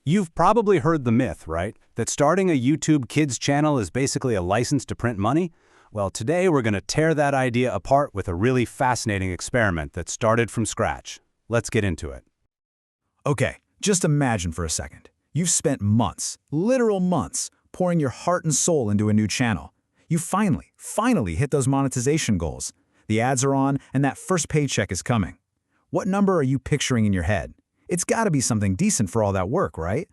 You've probably heard the myth, right? That starting a YouTube Kids channel is basically a license to print money? Well, today we're going to tear that idea apart with a really fascinating experiment that started from scratch. Let's get into it. Okay, just imagine for a second. You've spent months, literal months, pouring your heart and soul into a new channel. You finally hit those monetization goals. The ads are on, and that first paycheck is coming. What number are you picturing in your head? It's got to be something decent for all that work, right?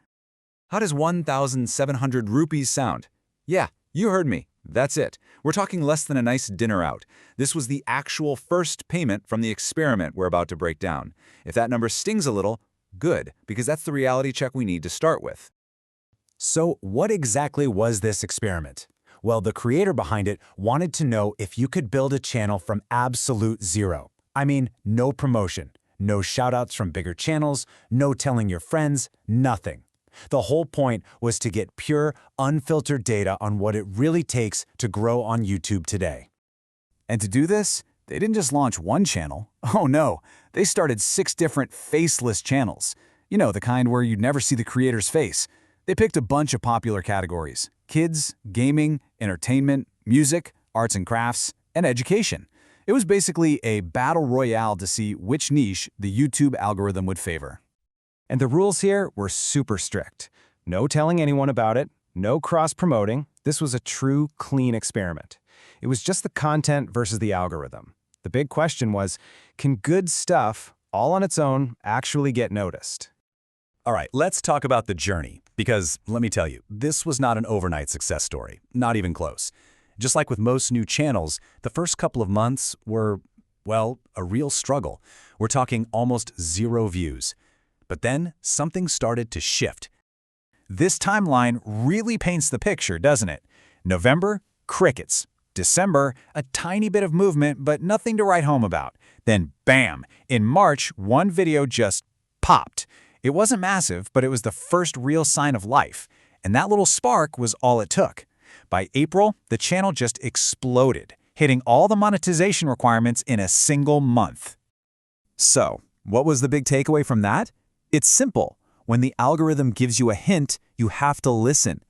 How does 1,700 rupees sound? Yeah, you heard me. That's it. We're talking less than a nice dinner out. This was the actual first payment from the experiment we're about to break down. If that number stings a little, good, because that's the reality check we need to start with. So what exactly was this experiment? Well, the creator behind it wanted to know if you could build a channel from absolute zero. I mean, no promotion, no shoutouts from bigger channels, no telling your friends, nothing. The whole point was to get pure, unfiltered data on what it really takes to grow on YouTube today. And to do this, they didn't just launch one channel. Oh no, they started 6 different faceless channels. You know, the kind where you'd never see the creator's face. They picked a bunch of popular categories: kids, gaming, entertainment, music, arts and crafts, and education. It was basically a battle royale to see which niche the YouTube algorithm would favor. And the rules here were super strict. No telling anyone about it, no cross-promoting. This was a true, clean experiment. It was just the content versus the algorithm. The big question was, can good stuff, all on its own, actually get noticed? All right, let's talk about the journey, because let me tell you, this was not an overnight success story, not even close. Just like with most new channels, the first couple of months were, well, a real struggle. We're talking almost 0 views. But then something started to shift. This timeline really paints the picture, doesn't it? November, crickets. December, a tiny bit of movement, but nothing to write home about. Then bam, in March, one video just popped. It wasn't massive, but it was the first real sign of life. And that little spark was all it took. By April, the channel just exploded, hitting all the monetization requirements in a single month. So, what was the big takeaway from that? It's simple. When the algorithm gives you a hint, you have to listen.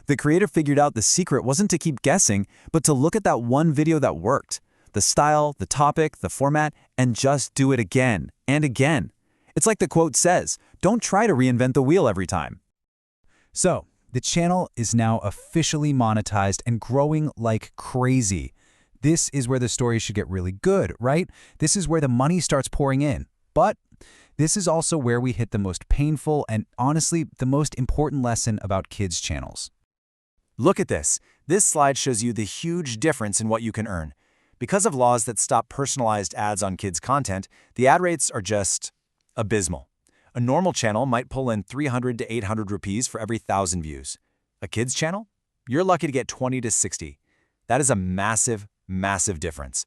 The creator figured out the secret wasn't to keep guessing, but to look at that one video that worked. The style, the topic, the format, and just do it again and again. It's like the quote says, don't try to reinvent the wheel every time. So, the channel is now officially monetized and growing like crazy. This is where the story should get really good, right? This is where the money starts pouring in. But this is also where we hit the most painful and, honestly, the most important lesson about kids' channels. Look at this. This slide shows you the huge difference in what you can earn. Because of laws that stop personalized ads on kids' content, the ad rates are just abysmal. A normal channel might pull in 300 to 800 rupees for every 1,000 views. A kids' channel? You're lucky to get 20 to 60. That is a massive, massive difference.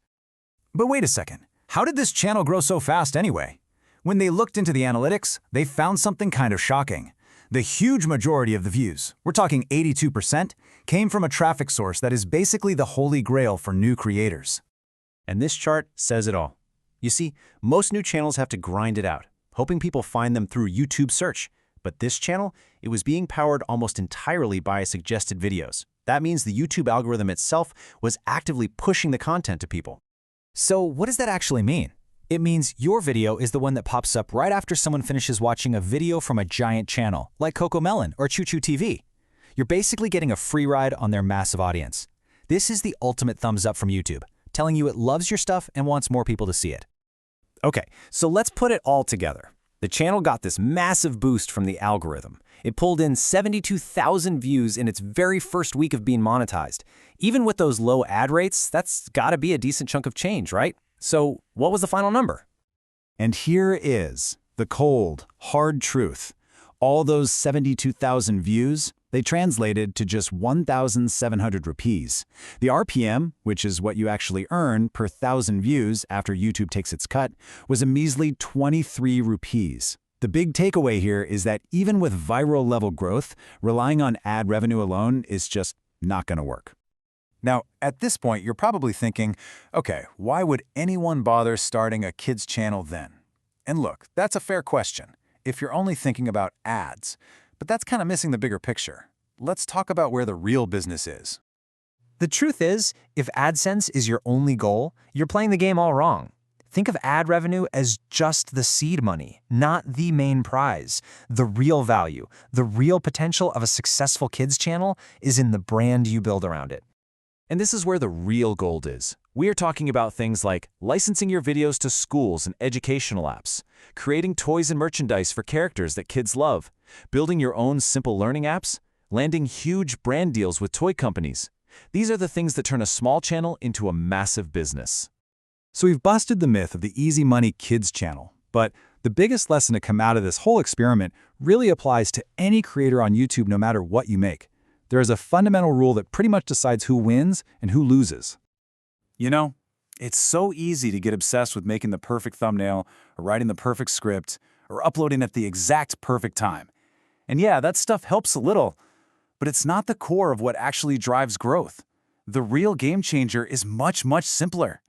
But wait a second. How did this channel grow so fast anyway? When they looked into the analytics, they found something kind of shocking. The huge majority of the views, we're talking 82%, came from a traffic source that is basically the holy grail for new creators. And this chart says it all. You see, most new channels have to grind it out, hoping people find them through YouTube search. But this channel, it was being powered almost entirely by suggested videos. That means the YouTube algorithm itself was actively pushing the content to people. So what does that actually mean? It means your video is the one that pops up right after someone finishes watching a video from a giant channel, like CoComelon or Choo Choo TV. You're basically getting a free ride on their massive audience. This is the ultimate thumbs up from YouTube, telling you it loves your stuff and wants more people to see it. Okay, so let's put it all together. The channel got this massive boost from the algorithm. It pulled in 72,000 views in its very first week of being monetized. Even with those low ad rates, that's gotta be a decent chunk of change, right? So what was the final number? And here is the cold, hard truth. All those 72,000 views, they translated to just 1,700 rupees. The RPM, which is what you actually earn per 1,000 views after YouTube takes its cut, was a measly 23 rupees. The big takeaway here is that even with viral level growth, relying on ad revenue alone is just not going to work. Now, at this point, you're probably thinking, okay, why would anyone bother starting a kids channel then? And look, that's a fair question if you're only thinking about ads. But that's kind of missing the bigger picture. Let's talk about where the real business is. The truth is, if AdSense is your only goal, you're playing the game all wrong. Think of ad revenue as just the seed money, not the main prize. The real value, the real potential of a successful kids channel is in the brand you build around it. And this is where the real gold is. We are talking about things like licensing your videos to schools and educational apps, creating toys and merchandise for characters that kids love, building your own simple learning apps, landing huge brand deals with toy companies. These are the things that turn a small channel into a massive business. So we've busted the myth of the easy money kids channel, but the biggest lesson to come out of this whole experiment really applies to any creator on YouTube no matter what you make. There is a fundamental rule that pretty much decides who wins and who loses. You know, it's so easy to get obsessed with making the perfect thumbnail, or writing the perfect script, or uploading at the exact perfect time. And yeah, that stuff helps a little, but it's not the core of what actually drives growth. The real game changer is much, much simpler.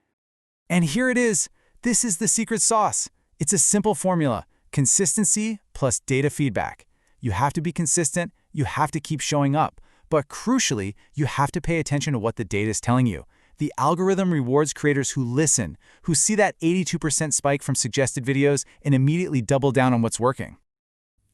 And here it is. This is the secret sauce. It's a simple formula: consistency plus data feedback. You have to be consistent, you have to keep showing up, but crucially, you have to pay attention to what the data is telling you. The algorithm rewards creators who listen, who see that 82% spike from suggested videos and immediately double down on what's working.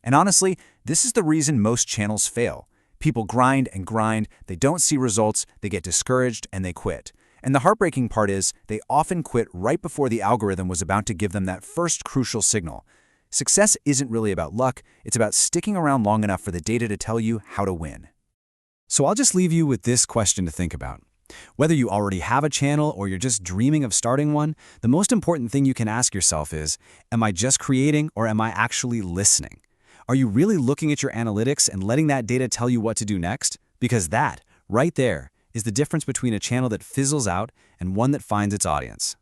And honestly, this is the reason most channels fail. People grind and grind, they don't see results, they get discouraged, and they quit. And the heartbreaking part is, they often quit right before the algorithm was about to give them that first crucial signal. Success isn't really about luck, it's about sticking around long enough for the data to tell you how to win. So I'll just leave you with this question to think about. Whether you already have a channel or you're just dreaming of starting one, the most important thing you can ask yourself is, am I just creating or am I actually listening? Are you really looking at your analytics and letting that data tell you what to do next? Because that, right there, is the difference between a channel that fizzles out and one that finds its audience.